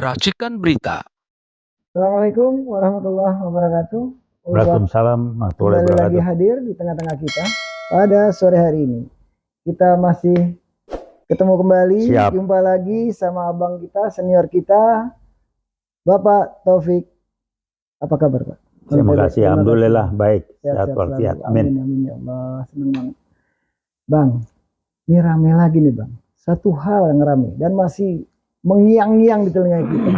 Racikan Berita. Assalamualaikum warahmatullahi wabarakatuh. Waalaikumsalam warahmatullahi Kembali lagi wabarakatuh. hadir di tengah-tengah kita pada sore hari ini. Kita masih ketemu kembali, Siap. jumpa lagi sama abang kita, senior kita, Bapak Taufik. Apa kabar, Pak? Terima kasih, alhamdulillah baik, sehat selalu. walafiat. Amin. Amin ya Allah, senang banget. Bang, ini rame lagi nih Bang. Satu hal yang rame dan masih mengiang-ngiang di telinga kita.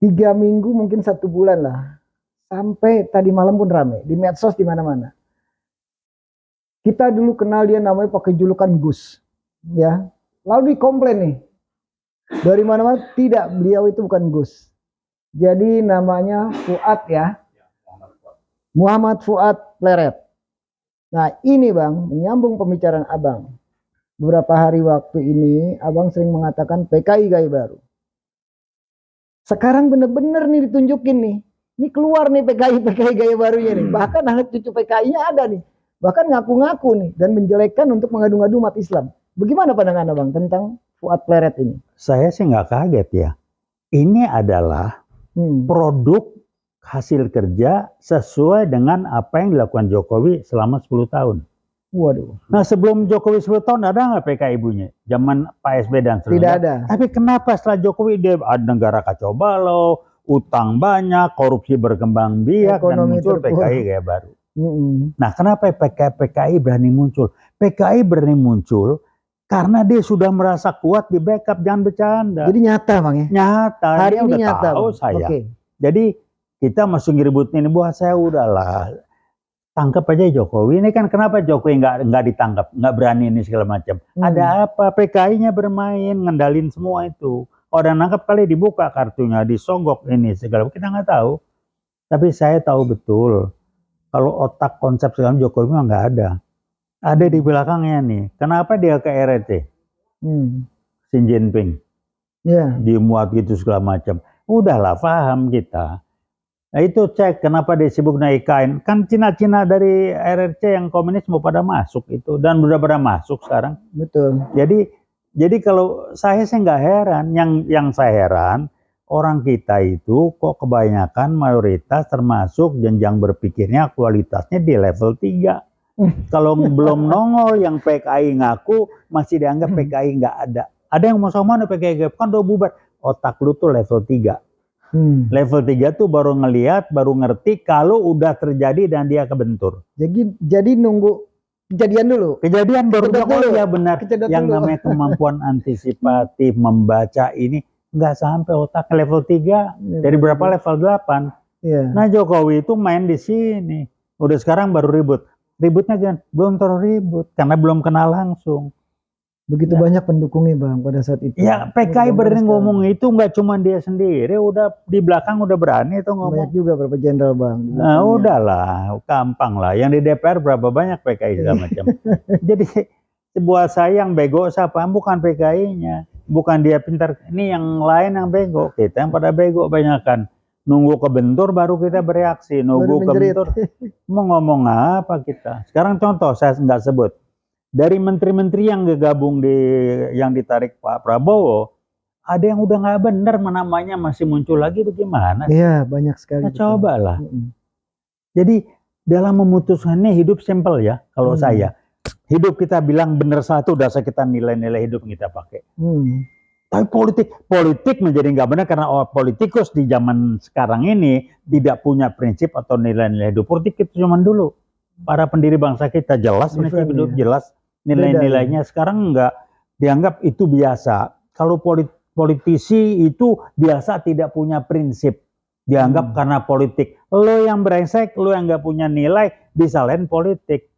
3 minggu mungkin 1 bulan lah. Sampai tadi malam pun rame di medsos di mana-mana. Kita dulu kenal dia namanya pakai julukan Gus, ya. Lalu dikomplain nih dari mana-mana, tidak, beliau itu bukan Gus. Jadi namanya Fuad ya, Muhammad Fuad Pleret. Nah ini Bang, menyambung pembicaraan Abang. Beberapa hari waktu ini Abang sering mengatakan PKI gaya baru. Sekarang bener-bener nih ditunjukin nih. Ini keluar nih PKI gaya barunya nih. Bahkan anak cucu PKI-nya ada nih. Bahkan ngaku-ngaku nih dan menjelekkan untuk mengadu-ngadu umat Islam. Bagaimana pandangan Abang tentang Fuad Pleret ini? Saya sih nggak kaget ya. Ini adalah produk hasil kerja sesuai dengan apa yang dilakukan Jokowi selama 10 tahun. Waduh. Nah sebelum Jokowi 10 tahun ada nggak PKI bunyi? Zaman Pak SB dan seterusnya. Tidak ada. Tapi kenapa setelah Jokowi dia ada negara kacau balau, utang banyak, korupsi berkembang biak, Ekonomi dan muncul terpuruk. PKI gaya baru. Nah kenapa PKI berani muncul? PKI berani muncul karena dia sudah merasa kuat di backup, jangan bercanda. Jadi nyata Bang ya? Nyata, Hari dia ini udah nyata tahu Bang. saya. Oke. Jadi kita masuk ngeributin buat saya udahlah. Tangkap aja Jokowi. Ini kan kenapa Jokowi nggak ditangkap, nggak berani ini segala macam. Ada apa? PKI-nya bermain, ngendalin semua itu. Orang nangkap kali dibuka kartunya, disogok ini segala. Kita nggak tahu. Tapi saya tahu betul kalau otak konsep segala Jokowi mah nggak ada. Ada di belakangnya nih. Kenapa dia ke RRC? Xi Jinping. Ya. Dimuat gitu segala macam. Udahlah, paham kita. Nah itu cek kenapa dia sibuk naik IKN. Kan Cina-Cina dari RRC yang komunis mau pada masuk itu. Dan udah pada masuk sekarang. Betul. Jadi kalau saya sih nggak heran. Yang saya heran, orang kita itu kok kebanyakan mayoritas termasuk jenjang berpikirnya kualitasnya di level 3. Kalau belum nongol yang PKI ngaku masih dianggap PKI nggak ada. Ada yang mau sama mana PKI kan udah bubar. Otak lu tuh level 3. Level 3 tuh baru ngelihat, baru ngerti kalau udah terjadi dan dia kebentur. Jadi nunggu kejadian dulu. Kejadian baru Kejedot dia dulu. ya benar. Kejedot Yang dulu. namanya kemampuan antisipatif membaca ini nggak sampai otak level 3 dari berapa level 8. Iya. Nah Jokowi itu main di sini. Udah sekarang baru ribut. Ributnya kan belum terlalu ribut karena belum kenal langsung. Begitu banyak pendukungnya Bang pada saat itu. Ya PKI berani ngomong itu nggak cuma dia sendiri, udah di belakang udah berani itu ngomong. Banyak juga berapa jenderal Bang. Nah udahlah, gampang lah. Yang di DPR berapa banyak PKI segala macam. Jadi buat saya yang bego siapa? Bukan PKI-nya, bukan dia pintar. Ini yang lain yang bego. Kita yang pada bego banyakan. Nunggu kebentur baru kita bereaksi. Nunggu kebentur mau ngomong apa kita? Sekarang contoh saya nggak sebut. Dari menteri-menteri yang gabung yang ditarik Pak Prabowo, ada yang udah nggak benar namanya masih muncul lagi bagaimana? Iya banyak sekali. Nah, cobalah. Jadi dalam memutuskannya hidup simpel ya kalau saya. Hidup kita bilang benar satu dasar kita nilai-nilai hidup yang kita pakai. Tapi politik menjadi nggak benar karena politikus di zaman sekarang ini tidak punya prinsip atau nilai-nilai hidup. Politik itu cuma dulu. Para pendiri bangsa kita jelas prinsip hidup, jelas nilai-nilainya. Sekarang enggak dianggap itu biasa. Kalau politisi itu biasa tidak punya prinsip. Dianggap karena politik. Lo yang brengsek, lo yang nggak punya nilai, disalahin politik.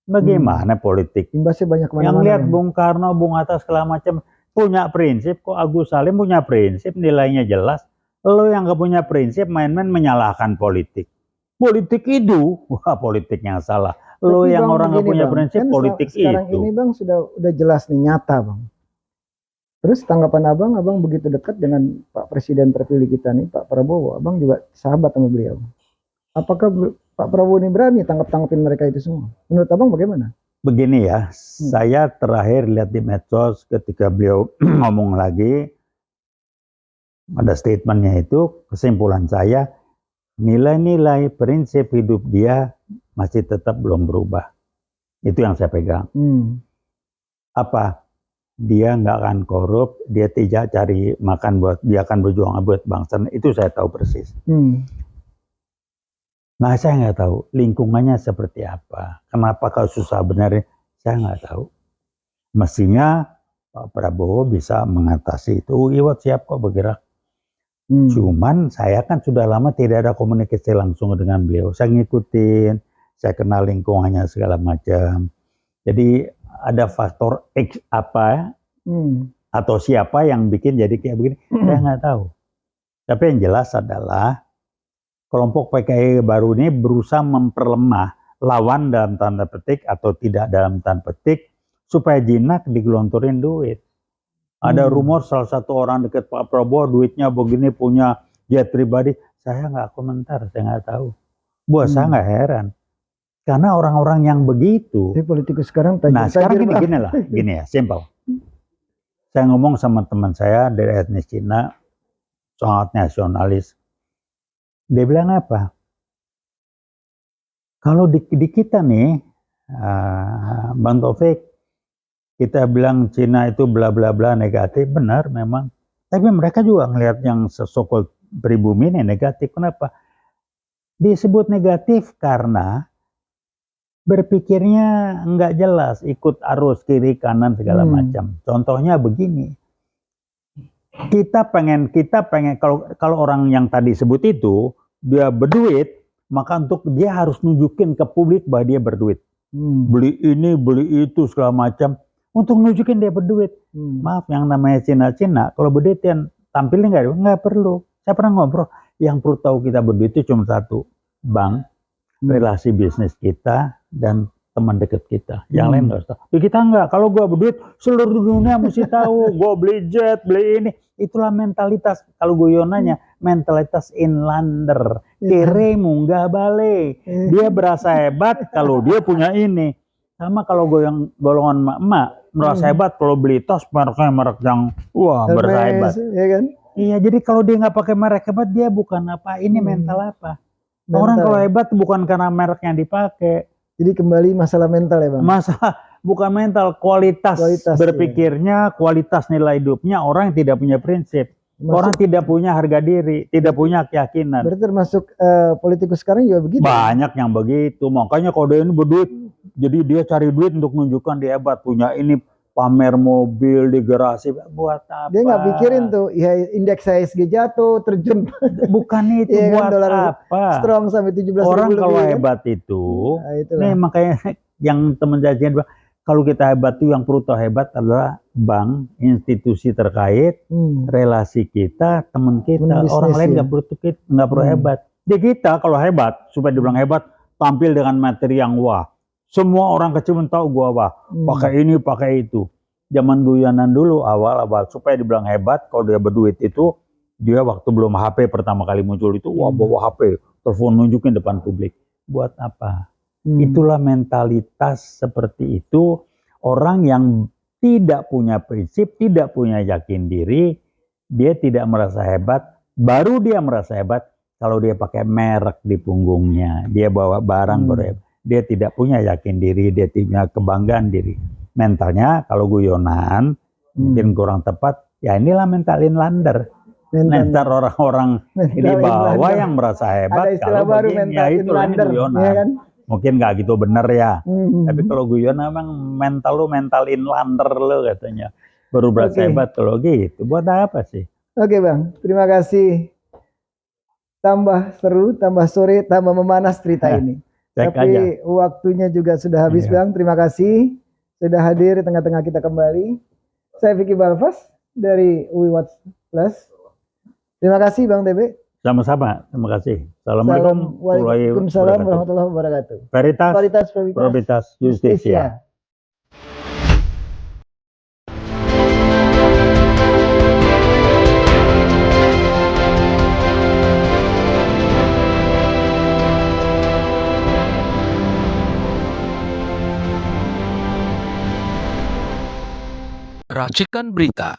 Bagaimana politik? Imbasnya banyak kemana-mana. Yang lihat Bung Karno, Bung Hatta segala macam punya prinsip. Kok Agus Salim punya prinsip, nilainya jelas. Lo yang nggak punya prinsip, main-main menyalahkan politik. Politik itu, wah politik yang salah. Lo yang Bang, orang nggak punya Bang, prinsip, kan politik sekarang itu. Ini Bang udah jelas nih, nyata Bang. Terus tanggapan Abang begitu dekat dengan Pak Presiden terpilih kita nih, Pak Prabowo. Abang juga sahabat sama beliau. Apakah Pak Prabowo ini berani tangkap-tangkapin mereka itu semua? Menurut Abang bagaimana? Begini ya, saya terakhir lihat di medsos ketika beliau ngomong lagi, Ada statementnya itu, kesimpulan saya, nilai-nilai prinsip hidup dia masih tetap belum berubah. Itu yang saya pegang. Apa? Dia nggak akan korup, dia tidak cari makan dia akan berjuang buat bangsa. Itu saya tahu persis. Nah, saya nggak tahu lingkungannya seperti apa. Kenapa kalau susah benarnya, saya nggak tahu. Mestinya Pak Prabowo bisa mengatasi itu. Iwat siap kok bergerak. Cuman saya kan sudah lama tidak ada komunikasi langsung dengan beliau. Saya ngikutin, saya kenal lingkungannya segala macam. Jadi ada faktor X apa atau siapa yang bikin jadi kayak begini, saya nggak tahu. Tapi yang jelas adalah kelompok PKI baru ini berusaha memperlemah lawan dalam tanda petik atau tidak dalam tanda petik supaya jinak digelontorin duit. Ada rumor salah satu orang dekat Pak Prabowo duitnya begini, punya jet pribadi. Saya nggak komentar, saya nggak tahu. Buat saya nggak heran. Karena orang-orang yang begitu. Jadi politikus sekarang Nah sekarang gini ya, simpel. Saya ngomong sama teman saya dari etnis Cina, sangat nasionalis. Dia bilang apa? Kalau di kita nih, Bang Taufik, kita bilang Cina itu bla bla bla negatif, benar memang. Tapi mereka juga ngelihat yang sesokol pribumi ini negatif. Kenapa? Disebut negatif karena berpikirnya nggak jelas, ikut arus kiri kanan segala macam. Contohnya begini. Kita pengen kalau orang yang tadi sebut itu dia berduit, maka untuk dia harus nunjukin ke publik bahwa dia berduit. Beli ini, beli itu segala macam. Untuk nunjukin dia berduit. Maaf, yang namanya Cina-Cina, kalau berduit yang tampilnya nggak perlu. Saya pernah ngobrol, yang perlu tahu kita berduit itu cuma satu, bank, relasi bisnis kita, dan teman dekat kita. Yang lain nggak usah tahu. Ya kita nggak, kalau gue berduit, seluruh dunia mesti tahu. Gue beli jet, beli ini. Itulah mentalitas, kalau guyonanya, mentalitas inlander. Kere munggah balik. Dia berasa hebat kalau dia punya ini. Sama kalau golongan emak-emak merasa hebat kalau beli tas mereknya merek yang berasa hebat. Ya kan? Iya, jadi kalau dia nggak pakai merek hebat, dia bukan apa. Ini mental apa? Orang kalau hebat bukan karena merek yang dipakai. Jadi kembali masalah mental ya Bang? Masalah bukan mental, kualitas berpikirnya, kualitas nilai hidupnya. Orang yang tidak punya prinsip. Orang tidak punya harga diri, tidak punya keyakinan. Berarti termasuk politikus sekarang juga begitu? Banyak yang begitu. Makanya kalau dia ini berduit, jadi dia cari duit untuk menunjukkan dia hebat. Punya ini, pamer mobil di garasi. Buat apa? Dia nggak pikirin tuh, ya indeks IHSG jatuh, terjun. Bukan itu, ya buat kan, apa? Strong sampai 17.000 orang kalau lebih, hebat kan? Itu, nih makanya yang teman saya bilang, kalau kita hebat tuh yang perlu tahu hebat adalah bank, institusi terkait, relasi kita, teman kita. Orang lain nggak perlu hebat. Di kita kalau hebat, supaya dibilang hebat, tampil dengan materi yang wah. Semua orang kecil tahu gua wah. Pakai ini, pakai itu. Zaman guyonan dulu awal-awal supaya dibilang hebat, kalau dia berduit itu, dia waktu belum HP pertama kali muncul itu, wah bawa HP, telepon nunjukin depan publik. Buat apa? Itulah mentalitas seperti itu. Orang yang tidak punya prinsip, tidak punya yakin diri, dia tidak merasa hebat. Baru dia merasa hebat kalau dia pakai merek di punggungnya. Dia bawa barang baru hebat. Dia tidak punya yakin diri, dia tidak punya kebanggaan diri. Mentalnya kalau guyonan, mungkin kurang tepat, ya inilah mental inlander. Mental orang-orang di bawah yang merasa hebat. Ada istilah baru mental inlander, ya kan? Mungkin nggak gitu bener ya. Tapi kalau guyon memang mental lu mental inlander lu katanya. Baru berasa hebat kalau gitu. Buat apa sih? Oke Bang, terima kasih. Tambah seru, tambah sore, tambah memanas cerita ini. Tapi waktunya juga sudah habis Bang. Terima kasih sudah hadir di tengah-tengah kita kembali. Saya Vicky Balfas dari UI Watch Plus. Terima kasih Bang TB. Sama-sama, terima kasih. Assalamualaikum warahmatullahi wabarakatuh. Veritas, Probitas, Justisia. Racikan Berita